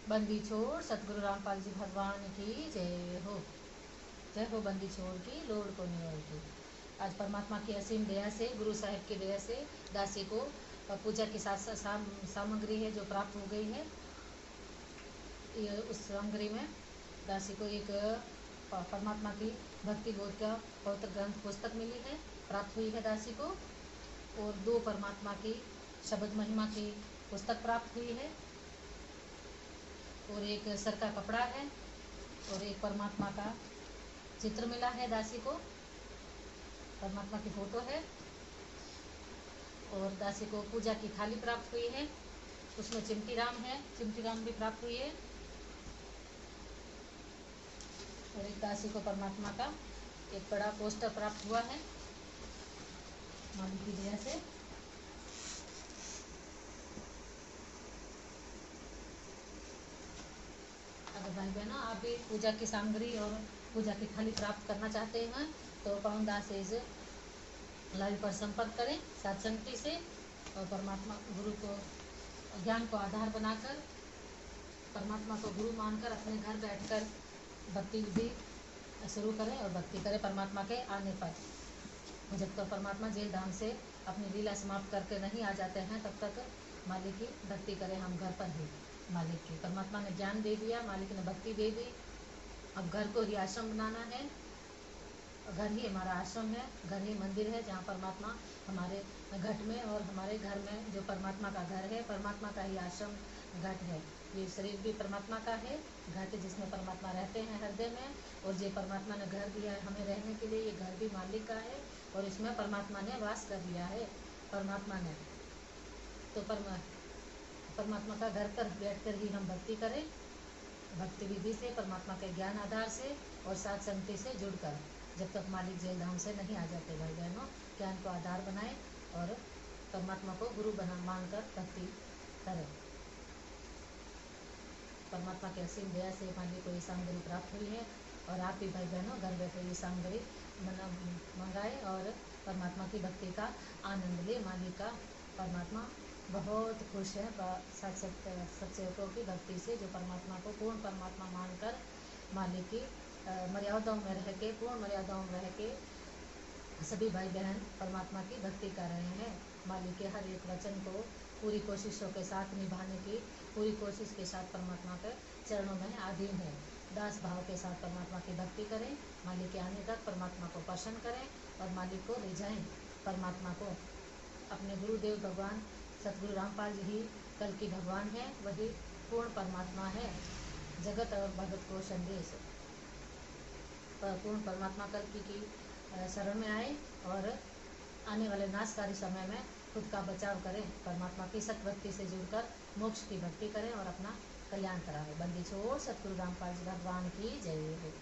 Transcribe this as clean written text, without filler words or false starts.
बंदी छोड़ सतगुरु रामपाल जी भगवान की जय हो बंदी छोड़ की लोड़ को नियर की। आज परमात्मा की असीम दया से, गुरु साहिब की दया से दासी को पूजा की सामग्री है जो प्राप्त हो गई है। ये उस सामग्री में दासी को एक परमात्मा की भक्ति बोध का पवित्र ग्रंथ पुस्तक मिली है, प्राप्त हुई है दासी को। और 2 परमात्मा की शब्द महिमा की पुस्तक प्राप्त हुई है, और एक सर का कपड़ा है, और एक परमात्मा का चित्र मिला है दासी को, परमात्मा की फोटो है। और दासी को पूजा की थाली प्राप्त हुई है, उसमें चिमटी राम है, चिमटी राम भी प्राप्त हुई है। और एक दासी को परमात्मा का एक बड़ा पोस्टर प्राप्त हुआ है मालिक की दया से। अगर भाई बहनों आप भी पूजा की सामग्री और पूजा की थाली प्राप्त करना चाहते हैं तो पवन दास इस लाइव पर संपर्क करें सत्संगति से, और परमात्मा गुरु को ज्ञान को आधार बनाकर, परमात्मा को गुरु मानकर अपने घर बैठकर भक्ति विधि शुरू करें और भक्ति करें परमात्मा के आने पर। जब तक परमात्मा जेल धाम से अपनी लीला समाप्त करके नहीं आ जाते हैं तब तक मालिक की भक्ति करें हम घर पर ही। मालिक की परमात्मा ने ज्ञान दे दिया, मालिक ने भक्ति दे दी, अब घर को ही आश्रम बनाना है। घर ही हमारा आश्रम है, घर ही मंदिर है जहाँ परमात्मा हमारे घट में और हमारे घर में जो परमात्मा का घर है, परमात्मा का ही आश्रम घट है। ये शरीर भी परमात्मा का है, घट जिसमें परमात्मा रहते हैं हृदय में, और जो परमात्मा ने घर दिया है हमें रहने के लिए, ये घर भी मालिक का है और इसमें परमात्मा ने वास कर लिया है। परमात्मा ने तो परमात्मा का घर पर बैठकर ही हम भक्ति करें, भक्ति विधि से, परमात्मा के ज्ञान आधार से और साथ संगति से जुड़कर, जब तक मालिक जेल धाम से नहीं आ जाते। भाई बहनों, ज्ञान को आधार बनाएं और परमात्मा को गुरु बना मानकर भक्ति करें। परमात्मा के असीम दया से मालिक को ये सामग्री प्राप्त हुई है, और आप भी भाई बहनों घर बैठे ये सामग्री मंगाए और परमात्मा की भक्ति का आनंद ले। मालिक का परमात्मा बहुत खुश है सत्सेवकों की भक्ति से, जो परमात्मा को पूर्ण परमात्मा मानकर मालिक की मर्यादाओं में रह के, पूर्ण मर्यादाओं में रह के सभी भाई बहन परमात्मा की भक्ति कर रहे हैं। मालिक के हर एक वचन को पूरी कोशिशों के साथ निभाने की पूरी कोशिश के साथ परमात्मा के चरणों में अधीन है। दास भाव के साथ परमात्मा की भक्ति करें, मालिक के आने तक परमात्मा को प्रसन्न करें और मालिक को ले जाएं परमात्मा को। अपने गुरुदेव भगवान सतगुरु रामपाल जी ही कल की भगवान है, वही पूर्ण परमात्मा है। जगत और भगत को संदेश पूर्ण परमात्मा कल की शरण में आए और आने वाले नाशकारी समय में खुद का बचाव करें, परमात्मा की सतभक्ति से जुड़कर मोक्ष की भक्ति करें और अपना कल्याण कराएं। बंदी छोड़ सतगुरु रामपाल जी भगवान की जय हो।